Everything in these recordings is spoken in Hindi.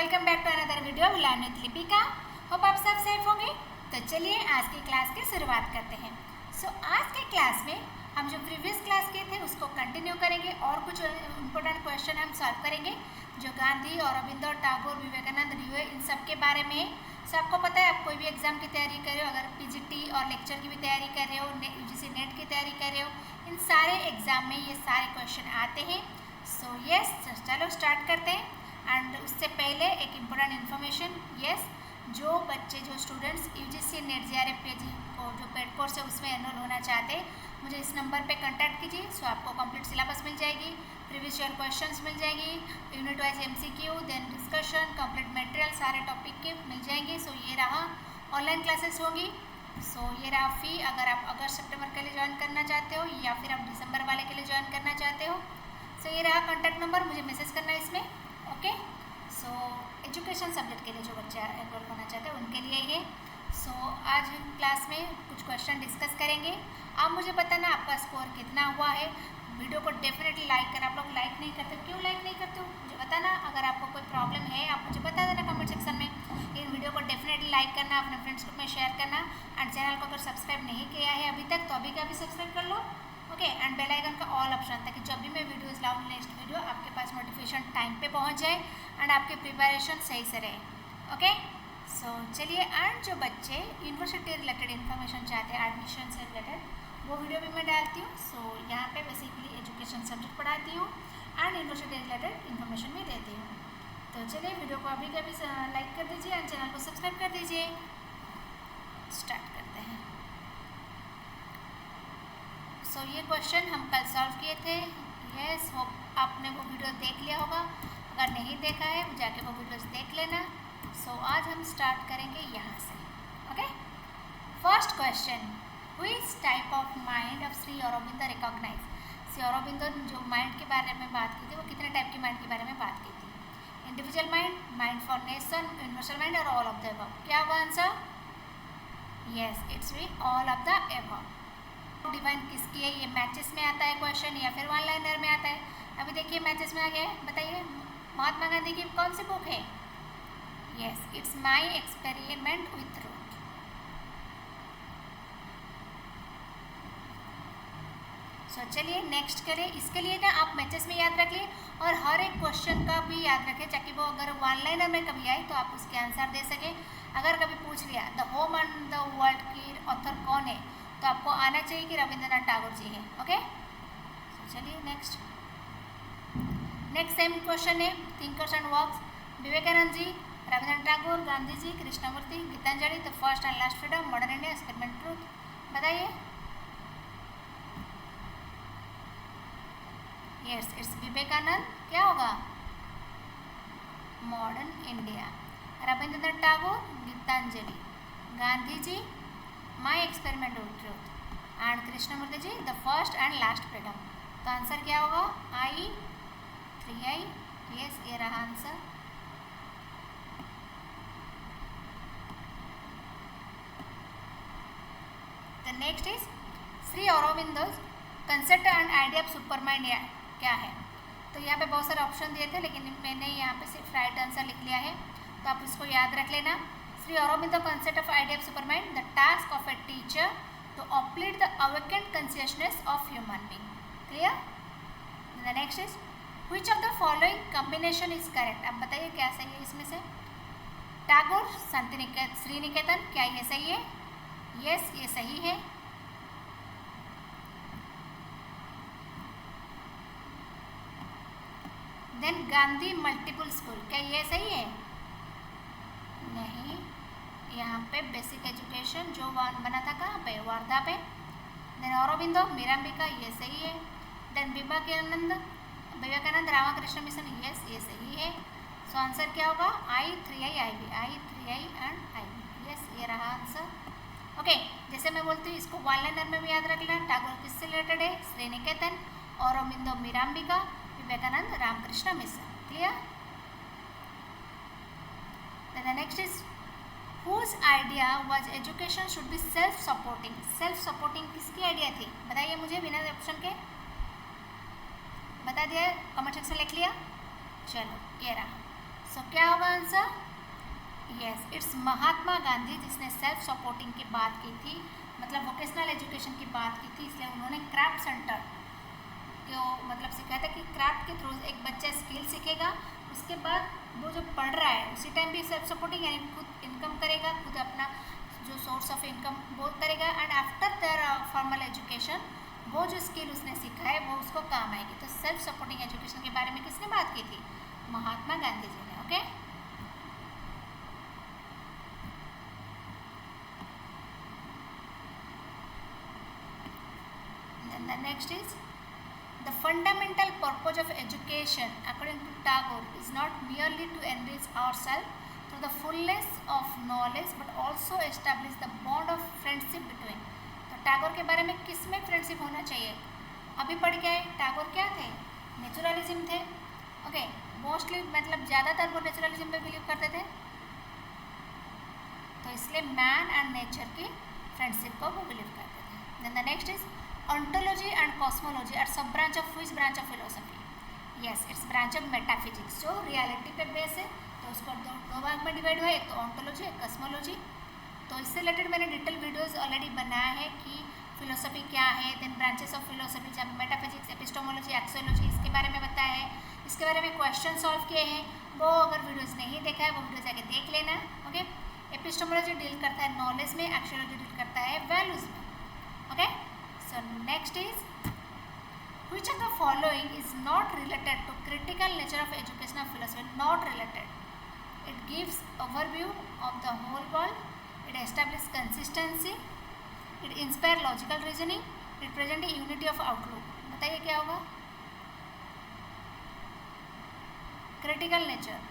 Welcome back to another video learn with Lipika. Hope आप सब सेफ होंगे। तो चलिए आज की क्लास की शुरुआत करते हैं। आज के क्लास में हम जो प्रीवियस क्लास किए थे उसको कंटिन्यू करेंगे और कुछ इम्पोर्टेंट क्वेश्चन हम सॉल्व करेंगे जो गांधी और रविंद्र टागोर, विवेकानंद, रिवे इन सब के बारे में। सबको पता है, आप कोई भी एग्जाम की तैयारी कर रहे हो, अगर पीजीटी और लेक्चर की भी तैयारी कर रहे हो, यूजीसी नेट की तैयारी कर रहे हो, इन सारे एग्जाम में ये सारे क्वेश्चन आते हैं। चलो स्टार्ट करते हैं। एंड उससे पहले एक इम्पोर्टेंट इन्फॉर्मेशन, जो बच्चे जो students UGC net JRF PG को जो पेड कोर्स है उसमें एनरोल होना चाहते हैं, मुझे इस नंबर पे कांटेक्ट कीजिए। आपको कंप्लीट सिलेबस मिल जाएगी, प्रीवियस ईयर क्वेश्चंस मिल जाएगी, unit wise MCQ, then discussion, complete material सारे टॉपिक के मिल जाएंगे। ये रहा ऑनलाइन क्लासेस होंगी। ये रहा फी, अगर आप अगस्त सितंबर के लिए ज्वाइन करना चाहते हो या फिर आप दिसंबर वाले के लिए ज्वाइन करना चाहते हो। ये रहा कॉन्टैक्ट नंबर, मुझे मैसेज करना है इसमें। ओके, एजुकेशन सब्जेक्ट के लिए जो बच्चे एनरोल होना चाहते हैं उनके लिए ये। आज हम क्लास में कुछ क्वेश्चन डिस्कस करेंगे। आप मुझे बताना आपका स्कोर कितना हुआ है। वीडियो को डेफिनेटली लाइक करना। आप लोग लाइक नहीं करते, क्यों लाइक नहीं करते हो मुझे बताना। अगर आपको कोई प्रॉब्लम है आप मुझे बता देना कमेंट सेक्शन में। इन वीडियो को डेफिनेटली लाइक करना, अपने फ्रेंड्स ग्रुप में शेयर करना। एंड चैनल को अगर सब्सक्राइब नहीं किया है अभी तक तो अभी का भी सब्सक्राइब कर लो। ओके, एंड बेल आइकन का ऑल ऑप्शन, ताकि जब भी मैं वीडियोस लाऊं नेक्स्ट वीडियो आपके पास नोटिफिकेशन टाइम पे पहुंच जाए एंड आपकी प्रिपरेशन सही से रहे। ओके, चलिए। एंड जो बच्चे यूनिवर्सिटी रिलेटेड इन्फॉर्मेशन चाहते हैं एडमिशन से रिलेटेड, वो वीडियो भी मैं डालती हूँ। यहाँ पे बेसिकली एजुकेशन सब्जेक्ट पढ़ाती हूँ एंड यूनिवर्सिटी रिलेटेड इन्फॉर्मेशन भी देती हूँ। तो चलिए वीडियो को अभी कभी लाइक कर दीजिए एंड चैनल को सब्सक्राइब कर दीजिए। स्टार्ट करते हैं। ये क्वेश्चन हम कल सॉल्व किए थे। होप आपने वो वीडियो देख लिया होगा। अगर नहीं देखा है जाके वो वीडियोस देख लेना। आज हम स्टार्ट करेंगे यहाँ से। Okay, first question, which type of mind of Shri Aurobindo recognize. Shri Aurobindo जो माइंड के बारे में बात की थी वो कितने टाइप की माइंड के बारे में बात की थी? Individual mind, mind for nation, universal mind और ऑल ऑफ द अबव। क्या होगा answer? Yes, it's be all of the above. Divine किसकी है? ये मैचेस में आता है क्वेश्चन या फिर वन लाइनर में आता है? अभी देखिए मैचेस में आ गया है, बताइए महात्मा गांधी की कौन सी बुक है? Yes, it's my experiment with truth. चलिए नेक्स्ट करें। इसके लिए ना आप मैचेस में याद रख लिए और हर एक क्वेश्चन का भी याद रखें, ताकि वो अगर वन लाइनर में कभी आए तो आप उसके आंसर दे सकें। अगर कभी पूछ लिया the home and the world की ऑथर कौन है, तो आपको आना चाहिए कि रविंद्रनाथ टागोर जी हैं। ओके, चलिए नेक्स्ट सेम क्वेश्चन है, thinkers and works. Vivekananda ji, Rabindranath Tagore, Gandhi ji, Krishnamurti, Gitanjali, the first and last freedom, modern India, experiment truth. बताइए। Yes, it's Vivekananda. क्या होगा? Modern India. Rabindranath Tagore, Gitanjali, Gandhi ji, my experiment with truth and Krishnamurti ji, the first and last freedom. तो आंसर क्या होगा? I 3I। यस, ये रहा answer. The next is Shri Aurobindo concept and idea of super mind क्या है? तो यहाँ पे बहुत सारे ऑप्शन दिए थे, लेकिन मैंने यहाँ पे सिर्फ राइट आंसर लिख लिया है, तो आप इसको याद रख लेना। Sri Aurobindo concept of idea of supermind, the task of a teacher to uplift the awakened consciousness of human being. Clear? The next is which of the following combination is correct? अब बताइए क्या सही है इसमें से? टागोर, श्री निकेतन, क्या ये सही है? यस, ये सही है। देन गांधी मल्टीपल स्कूल, क्या ये सही है? नहीं, यहाँ पे बेसिक एजुकेशन जो बना था कहाँ पे? वार्धा पे। देन औरबिंदो, मीरांबिका, ये सही है। Then Vivekananda Ramakrishna mission, yes ये सही है। आंसर क्या होगा? I 3I IB, I 3I and IB। Yes, ये रहा आंसर। ओके, जैसे मैं बोलती हूँ इसको वन लाइनर में भी याद रख लेना। टागोर किससे रिलेटेड है? Shri Niketan, Aurobindo Mirambika, Vivekananda Ramakrishna mission. Clear? The next is whose idea was education should be self supporting। Self supporting किसकी आइडिया थी? बताइए मुझे बिना ऑप्शन के। बता दिया, कमेंट सेक्शन लिख लिया। चलो ये रहा सो क्या होगा answer? Yes, it's Mahatma Gandhi जिसने सेल्फ सपोर्टिंग की बात की थी, मतलब वोकेशनल एजुकेशन की बात की थी, इसलिए उन्होंने क्राफ्ट सेंटर को मतलब सिखाया था कि क्राफ्ट के थ्रू एक बच्चा स्किल सीखेगा, उसके बाद वो जो पढ़ रहा है उसी टाइम भी सेल्फ सपोर्टिंग यानी खुद इनकम करेगा, खुद अपना जो सोर्स ऑफ इनकम वो करेगा, and after their formal education वो जो स्किल उसने सीखा है वो उसको काम आएगी। तो सेल्फ सपोर्टिंग एजुकेशन के बारे में किसने बात की थी? महात्मा गांधी जी ने। Okay, then the next is the fundamental purpose of education according to Tagore is not merely to enrich ourselves through the fullness of knowledge but also establish the bond of friendship between। तो टैगोर के बारे में किस में फ्रेंडशिप होना चाहिए? अभी पढ़ के आए टैगोर क्या थे? नेचुरलिज्म थे। ओके, मोस्टली मतलब ज़्यादातर वो नेचुरलिज्म पे बिलीव करते थे, तो इसलिए मैन एंड नेचर की फ्रेंडशिप को वो बिलीव करते थे। Then the next is ontology and cosmology are sub branch of which branch of philosophy? yes, it's branch of metaphysics जो रियलिटी पे बेस है, तो उसको दो भाग में डिवाइड हुआ है, एक तो ontology एक कॉस्मोलॉजी। तो इससे रिलेटेड मैंने डिटेल वीडियोस ऑलरेडी बनाया है कि फिलोसफी क्या है, देन ब्रांचेस ऑफ फिलोसफी जब मेटाफिजिक्स एपिस्टोमोलॉजी एक्सोलॉजी इसके बारे में बताया है, इसके बारे में क्वेश्चन सॉल्व किए हैं, वो अगर वीडियोज़ नहीं देखा है वो वीडियो जाके देख लेना। ओके, एपिस्टोमोलॉजी डील करता है नॉलेज में, एक्सोलॉजी डील करता है वैल्यूज में। Okay, so next is which of the following is not related to critical nature of educational philosophy? Not related. It gives overview of the whole world, it establishes consistency, it inspire logical reasoning, it present a unity of outlook। बताइए क्या होगा? critical nature,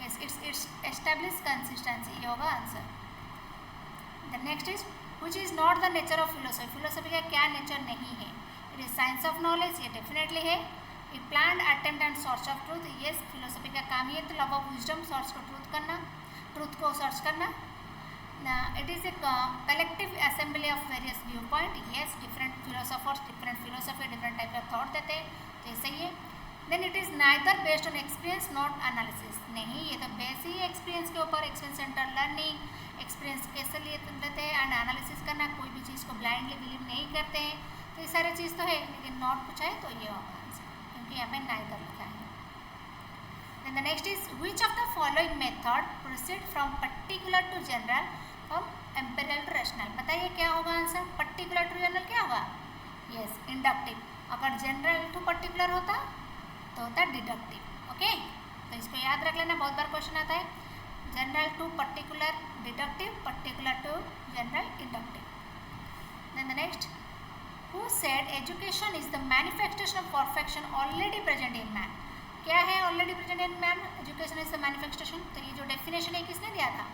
yes, it's establish consistency, ये होगा answer. the next is which is not the nature of philosophy? Philosophy का क्या नेचर नहीं है? It is science of knowledge, ये डेफिनेटली है। A plan attempt and search of truth, yes, philosophy का काम ही है तो लव ऑफ विजडम, सर्च को ट्रूथ करना, ट्रूथ को सर्च करना। It is a collective assembly of various view point, yes, different philosophers different philosophy different type का थॉट देते हैं, तो ये सही है। Then it is neither based on experience not analysis, नहीं, ये तो बेस ही एक्सपीरियंस के ऊपर, एक्सपीरियंस सेंटर लर्निंग, एक्सपीरियंस कैसे लेते हैं एंड एनालिसिस करना, कोई भी चीज़ को ब्लाइंडली बिलीव नहीं करते हैं, तो ये सारी चीज़ तो है, लेकिन नॉट पूछा है तो ये होगा आंसर, क्योंकि यहाँ पे नाइदर लिखा है। Then the next is which of the following method proceed from particular to general from empirical to rational? बताइए क्या होगा आंसर? पर्टिकुलर टू जनरल क्या होगा? Yes, inductive. अगर जनरल टू पर्टिकुलर होता तो होता डिडक्टिव। ओके, तो इसको याद रख लेना, बहुत बार क्वेश्चन आता है। General to particular deductive, particular to general inductive. Then the next, who said education is the manifestation of perfection already present in man? क्या है already present in man? Education is the manifestation. तो ये जो डेफिनेशन है किसने दिया था?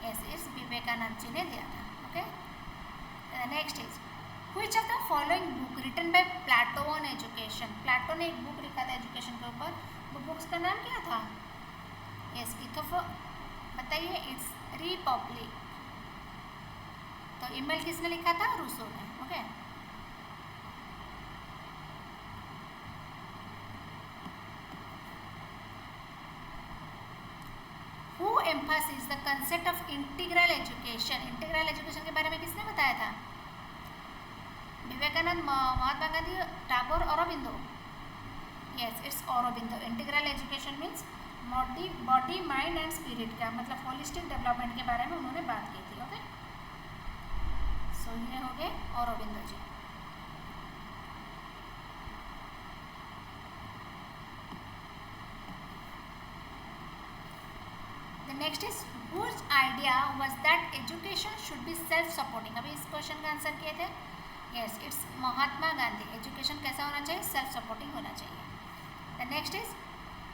यस, इस विवेकानंद जी ने दिया था। Okay, next is which of the following book written by Plato on education? Plato ने एक बुक लिखा था एजुकेशन के ऊपर, वो बुक्स का नाम क्या था? यस, बताइए, इट्स रिपब्लिक। तो ईमेल किसने लिखा था? रूसो ने। Okay, who emphasise the concept of integral education? Integral education के बारे में किसने बताया था? Vivekananda, Mahatma Gandhi, Tagore, Aurobindo? Yes, it's Aurobindo. Integral education means body mind and spirit का मतलब होलिस्टिक डेवलपमेंट के बारे में उन्होंने बात की थी। ओके, सो ये हो गए Aurobindo ji. The next is which idea was that education should be self supporting? अभी इस क्वेश्चन का आंसर किए थे। Yes, it's Mahatma Gandhi. Education कैसा होना चाहिए? सेल्फ सपोर्टिंग होना चाहिए। The next is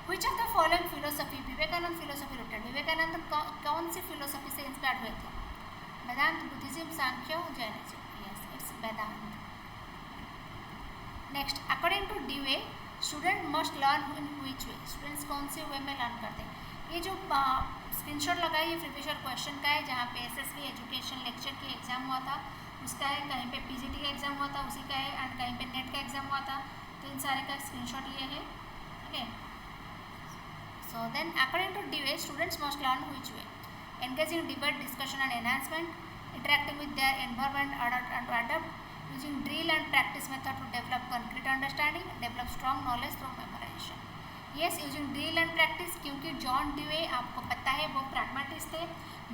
which of the following philosophy? Vivekananda philosophy related. Vivekananda कौन सी फिलोसफी से इंस्पायर हुए थे? Vedanta, Buddhism, Sankhya, Jainism? Yes, it's Vedanta. Next, according to Dewey student must learn in which way? Students कौन से वे में लर्न करते हैं? ये जो स्क्रीनशॉट लगाई है प्रीवियस क्वेश्चन का है, जहाँ पे एसएसबी एजुकेशन लेक्चर की एग्जाम हुआ था उसका है, कहीं पे पीजीटी का एग्जाम हुआ था उसी का है, एंड कहीं पे नेट का एग्जाम हुआ था, तो इन सारे का स्क्रीनशॉट ये है। Okay, So then according to Dewey, students must learn which way? Engaging debate, discussion and enhancement, interacting with their environment and to adapt, using drill and practice method to develop concrete understanding, develop strong knowledge through memorization. Yes, using drill and practice, क्योंकि जॉन ड्यूए आपको पता है वो प्रैग्मेटिस्ट थे,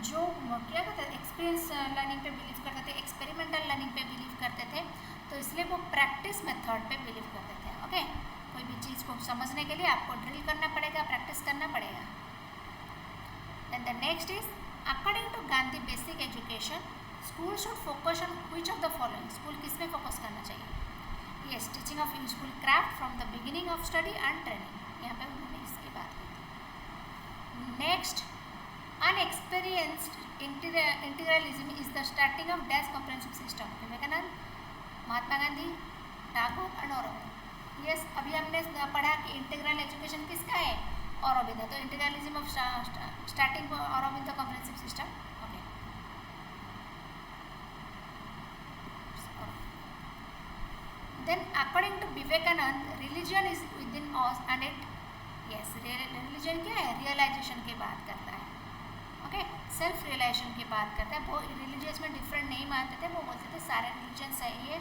जो क्या कहते थे, एक्सपीरियंस लर्निंग पे बिलीव करते थे, एक्सपेरिमेंटल लर्निंग पे बिलीव करते थे, तो इसलिए वो प्रैक्टिस मेथड पे बिलीव करते थे. ओके, कोई भी चीज़ को समझने के लिए आपको ड्रिल करना पड़ेगा, प्रैक्टिस करना पड़ेगा. Then the next is according to Gandhi basic education, school should focus on which of the following. School किस में फोकस करना चाहिए? Yes, teaching of useful craft from the beginning of study and training. यहाँ पे उन्होंने इसकी बात की थी. Next, unexperienced integralism is the starting of dash comprehensive system. Vivekananda, Mahatma Gandhi, Tagore and Aurobindo. Yes, अभी हमने पढ़ा कि इंटीग्रल एजुकेशन किसका है? औरबिंदो. तो integralism of starting Aurobindo comprehensive system. Okay, then according to Vivekanand, religion is within us and it, yes, religion क्या है? रियलाइजेशन की बात करता है. ओके, सेल्फ रियलाइजेशन की बात करता है. वो रिलीजियस में डिफरेंट नहीं मानते थे, वो बोलते थे सारे रिलीजन सही है,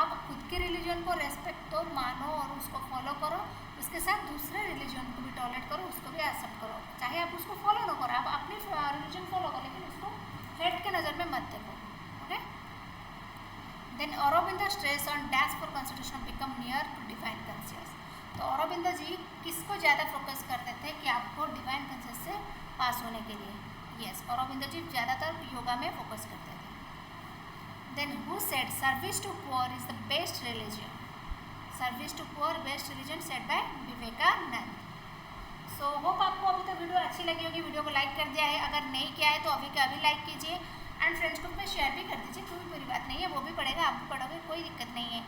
आप खुद के रिलीजन को रेस्पेक्ट दो, मानो और उसको फॉलो करो, उसके साथ दूसरे रिलीजन को भी टॉलरेट करो, उसको भी एक्सेप्ट करो, चाहे आप उसको फॉलो ना करो, आप अपनी रिलीजन फॉलो करो, लेकिन उसको हेट के नज़र में मत देखो. Okay, then Aurobindo stress on dash for constitution become near to divine conscious. तो औरबिंदो जी किसको ज़्यादा फोकस करते थे कि आपको डिवाइन कॉन्शियस से पास होने के लिए? यस, औरबिंदो जी ज़्यादातर योगा में फोकस करते थे. Then who said service to poor is the best religion? Service to poor best religion said by Vivekananda. So hope आपको अभी तक वीडियो अच्छी लगी होगी. वीडियो को लाइक कर दिया है, अगर नहीं किया है तो अभी का अभी लाइक कीजिए एंड फ्रेंड्स ग्रुप में शेयर भी कर दीजिए. कोई बुरी बात नहीं है, वो भी पढ़ेगा, आप भी पढ़ोगे, कोई दिक्कत नहीं है.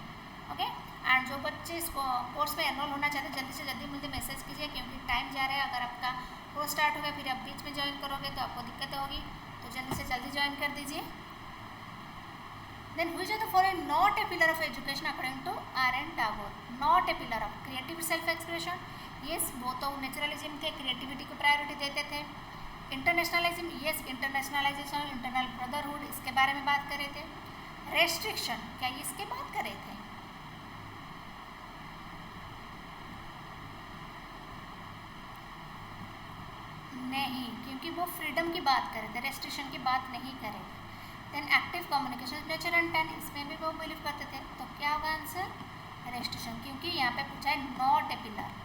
ओके, एंड जो बच्चे इस कोर्स में एनरोल होना चाहते हैं जल्दी से जल्दी मुझे मैसेज कीजिए, क्योंकि टाइम जा रहा है. अगर आपका कोर्स स्टार्ट हो गया फिर आप बीच में ज्वाइन करोगे तो आपको दिक्कत होगी, तो जल्दी से जल्दी ज्वाइन कर दीजिए. Then which are the following not a pillar of education according to R N. Tagore? Not a pillar of creative self expression. Yes, वो तो नेचुरलिज्म थे, क्रिएटिविटी को प्रायोरिटी देते थे. Internationalism, yes, internationalization, internal brotherhood, इसके बारे में बात कर रहे थे. रेस्ट्रिक्शन, क्या ये इसके बात कर रहे थे? नहीं, क्योंकि वो फ्रीडम की बात कर रहे थे, रेस्ट्रिक्शन की बात नहीं कर रहे थे. Then active communication, nature and tan, इसमें भी वो बिलीव करते थे. तो क्या होगा आंसर? रेस्ट्रिक्शन, क्योंकि यहाँ पे पूछा है नॉट ए पिलर.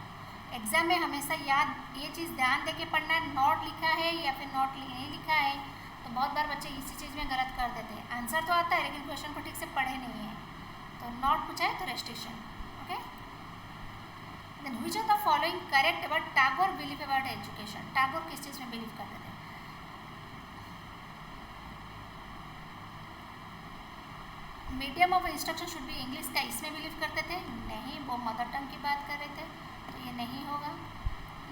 एग्जाम में हमेशा याद ये चीज़ ध्यान दे के पढ़ना है, नॉट लिखा है या फिर नॉट नहीं लिखा है, तो बहुत बार बच्चे इसी चीज़ में गलत कर देते हैं. आंसर तो आता है लेकिन क्वेश्चन को ठीक से पढ़े नहीं है. तो नॉट पूछा है तो restriction. Okay, then which of the following correct about Tagore believe about education? Tagore किस चीज़ में बिलीव करते थे? Medium of instruction should be English, का इसमें बिलीव करते थे? नहीं, वो मदर टंग की बात कर रहे थे, तो ये नहीं होगा.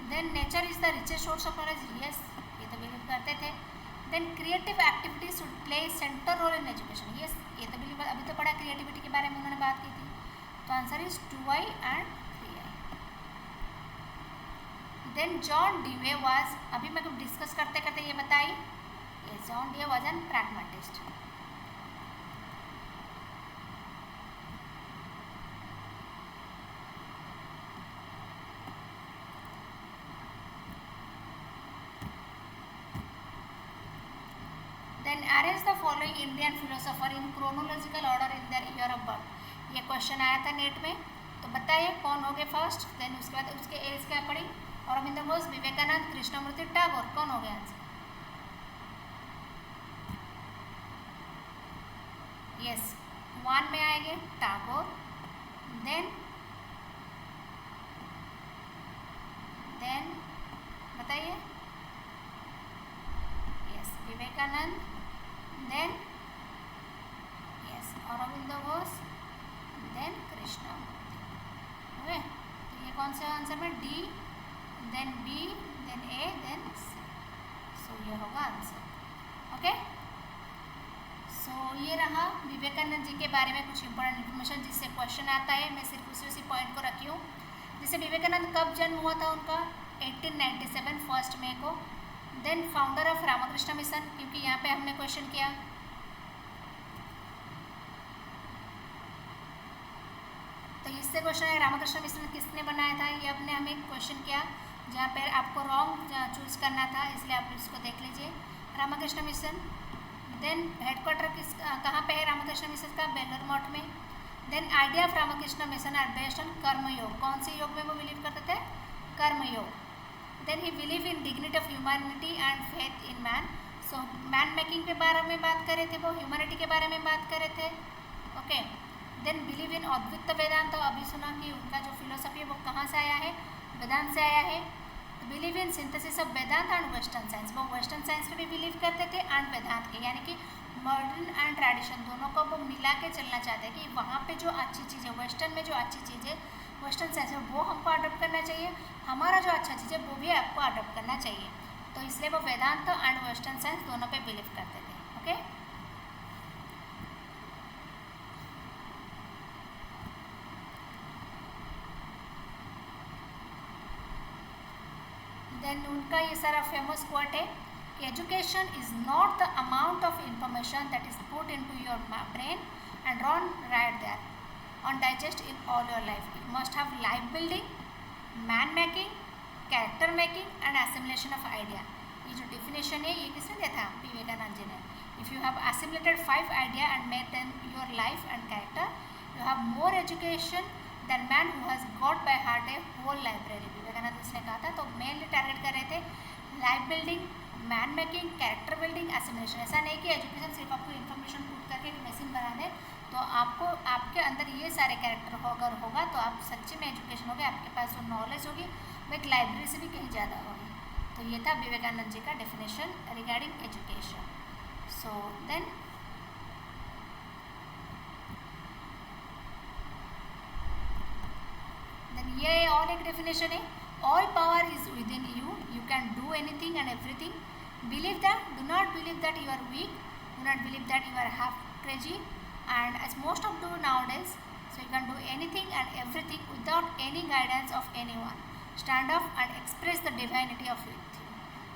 Then nature is the richest source of knowledge, yes, ये तो बिलीव करते थे. Then creative activities should play center role in education, yes, ये तो बिलीव, अभी तो पढ़ा क्रिएटिविटी के बारे में उन्होंने बात की थी. तो answer is 2i and 3i. Then John Dewey was, अभी मैं कुछ डिस्कस करते करते ये बताई, ये John Dewey was an pragmatist. Then arrange the following Indian philosopher in chronological order in their year of birth. ये क्वेश्चन आया था नेट में, तो बताइए कौन हो गए फर्स्ट, देन उसके बाद उसके एज के अकॉर्डिंग. औरबिंदो घोष, विवेकानंद, कृष्णमूर्ति, टागोर, कौन हो गया आंसर? यस, 1 में आएंगे टागोर. देन बताइए. Yes, Vivekananda. Then yes, Aurobindo Ghosh. Then Krishnamurti. Okay, तो ये कौन सा आंसर में? D, then B, then A, then C. So ये होगा आंसर. ओके, सो ये रहा विवेकानंद जी के बारे में कुछ इंपॉर्टेंट इन्फॉर्मेशन जिससे क्वेश्चन आता है. मैं सिर्फ उसी पॉइंट को रखी हूँ. जैसे विवेकानंद कब जन्म हुआ था उनका? 1897 1 मई को। Then founder of Ramakrishna mission, क्योंकि यहाँ पे हमने क्वेश्चन किया। तो इससे क्वेश्चन है रामकृष्ण मिशन किसने बनाया था, ये अपने हमें क्वेश्चन किया, जहाँ पर आपको रॉन्ग चूज करना था, इसलिए आप इसको देख लीजिए। रामकृष्ण मिशन, देन हेडक्वार्टर कहाँ पे है रामकृष्ण मिशन का, बेलूर मठ में। Then idea of Ramakrishna mission are based on karmayoga, कौन से योग में वो बिलीव करते थे, कर्मयोग। Then he believe in dignity of humanity and faith in man, so man making के बारे में बात करे थे वो, ह्यूमैनिटी के बारे में बात करे थे। ओके, देन बिलीव इन अद्वैत वेदांत, तो अभी सुना कि उनका जो फिलोसफी है वो कहाँ से आया है, वेदांत से आया है। Believe in synthesis of Vedanta and western science, वो वेस्टर्न साइंस में भी बिलीव करते थे एंड वेदांत के, यानी कि मॉडर्न एंड ट्रेडिशन दोनों को वो मिला के चलना चाहते हैं कि वहाँ पे जो अच्छी चीज़ है, वेस्टर्न में जो अच्छी चीज़ है, वेस्टर्न साइंस में, वो हमको अडॉप्ट करना चाहिए, हमारा जो अच्छा चीज़ है वो भी आपको अडॉप्ट करना चाहिए। तो इसलिए वो वेदांत एंड वेस्टर्न साइंस दोनों पे बिलीव करते थे। ओके, देन उनका ये सारा फेमस कोट है कि education is not the amount of information that is put into your brain and run right there on digest in all your life, you must have life building, man making, character making and assimilation of idea. ये जो डिफिनेशन है ये किसने दिया था, विवेकानंद जी ने। If you have assimilated 5 idea and made them your life and character, you have more education than man who has got by heart a whole library. Vivekananda इसने कहा था। तो मेनली टारगेट कर रहे थे life building, man making, character building, assimilation. ऐसा नहीं कि एजुकेशन सिर्फ आपको इन्फॉर्मेशन पुट करके एक मशीन बना दे, तो आपको आपके अंदर ये सारे कैरेक्टर अगर होगा तो आप सच्चे में एजुकेशन होगा, आपके पास जो नॉलेज होगी वो एक लाइब्रेरी से भी कहीं ज़्यादा होगी। तो ये था विवेकानंद जी का definition regarding education. So then ये और एक डेफिनेशन है, all power is within you, you can do anything and everything, believe that, do not believe that you are weak, do not believe that you are half crazy, and as most of do nowadays, so you can do anything and everything without any guidance of anyone, stand up and express the divinity of it।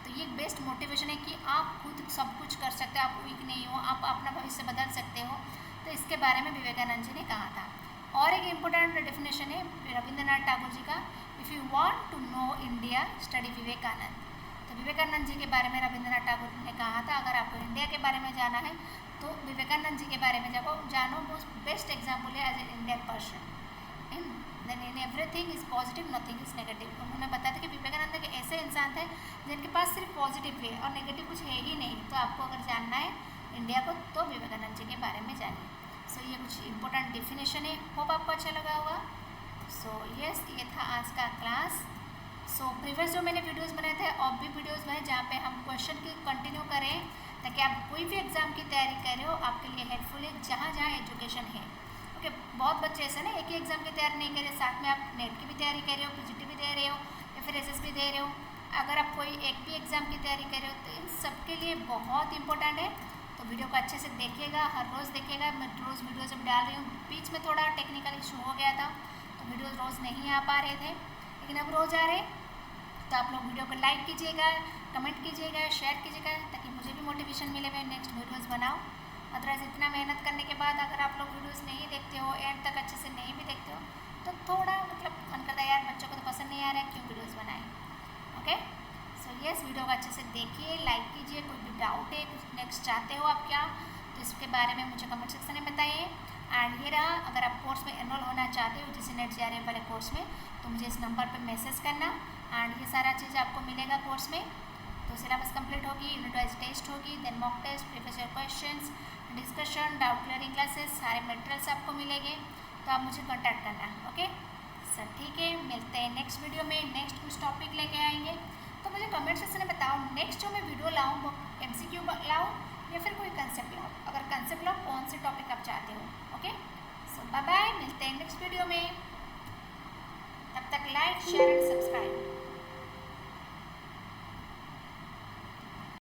तो ये बेस्ट मोटिवेशन है कि आप खुद सब कुछ कर सकते हो, आप वीक नहीं हो, आप अपना भविष्य बदल सकते हो। तो इसके बारे में विवेकानंद जी ने कहा था। और एक इम्पोर्टेंट डेफिनेशन है रविंद्रनाथ टैगोर जी का, if you want to know India study Vivekananda. तो विवेकानंद जी के बारे में रविंद्रनाथ टैगोर ने कहा था, अगर आपको इंडिया के बारे में जाना है तो विवेकानंद जी के बारे में जानो, वो बेस्ट एग्जाम्पल है as a Indian person. Then in everything is positive, nothing is negative. उन्होंने बताया था कि विवेकानंद एक ऐसे इंसान थे जिनके पास सिर्फ पॉजिटिव है और नेगेटिव कुछ है ही नहीं। तो आपको अगर जानना है इंडिया को तो विवेकानंद जी के बारे में जानिए। सो ये कुछ इंपॉर्टेंट डेफिनेशन है, होप आपको अच्छा लगा होगा। सो यस, ये था आज का क्लास। सो प्रीवियस जो मैंने वीडियोस बनाए थे और भी वीडियोस बनाए जहाँ पे हम क्वेश्चन की कंटिन्यू करें, ताकि आप कोई भी एग्ज़ाम की तैयारी कर रहे हो आपके लिए हेल्पफुल है, जहाँ जहाँ एजुकेशन है। ओके, बहुत बच्चे ऐसे ना एक ही एग्ज़ाम की तैयारी नहीं कर रहे, साथ में आप नेट की भी तैयारी कर रहे हो, पीजीटी भी दे रहे हो या फिर एसएसबी दे रहे हो। अगर आप कोई एक भी एग्ज़ाम की तैयारी कर रहे हो तो इन सब के लिए बहुत इंपॉर्टेंट है। तो वीडियो को अच्छे से देखिएगा, हर रोज़ देखिएगा। मैं रोज़ वीडियो जब डाल रही हूँ, बीच में थोड़ा टेक्निकल इशू हो गया था तो वीडियो रोज़ नहीं आ पा रहे थे, लेकिन अब रोज़ आ रहे। तो आप लोग वीडियो को लाइक कीजिएगा, कमेंट कीजिएगा, शेयर कीजिएगा, ताकि मुझे भी मोटिवेशन मिले मैं नेक्स्ट वीडियोस बनाऊँ। अदरवाइज इतना मेहनत करने के बाद अगर आप लोग वीडियोस नहीं देखते हो, एंड तक अच्छे से नहीं भी देखते हो, तो थोड़ा मतलब मन करता है यार बच्चों को तो पसंद नहीं आ रहा है, क्यों वीडियोस बनाएं। ओके, सो यस, वीडियो को अच्छे से देखिए, लाइक कीजिए। कोई भी डाउट है, कुछ नेक्स्ट चाहते हो आप क्या, तो इसके बारे में मुझे कमेंट सेक्शन में बताइए। एंड ये रहा, अगर आप कोर्स में एनरोल होना चाहते हो जैसे नेट JRF वाले कोर्स में, तो मुझे इस नंबर पर मैसेज करना। एंड ये सारा चीज़ आपको मिलेगा कोर्स में। तो सिलेबस कंप्लीट होगी, यूनिट वाइज टेस्ट होगी, then mock test, previous year questions, discussion, doubt clearing classes, सारे मटेरियल्स आपको मिलेंगे। तो आप मुझे कॉन्टैक्ट करना। ओके सर, ठीक है, मिलते हैं नेक्स्ट वीडियो में। नेक्स्ट कुछ टॉपिक लेके आएंगे, तो मुझे कमेंट सेक्शन में बताओ नेक्स्ट जो मैं वीडियो लाऊँ वो MCQ लाऊँ या फिर कोई कंसेप्ट लाऊँ। अगर कंसेप्ट लाऊँ, कौन से टॉपिक आप चाहते हो। ओके, सो बाय बाय, मिलते हैं नेक्स्ट वीडियो में। तब तक लाइक, शेयर एंड सब्सक्राइब।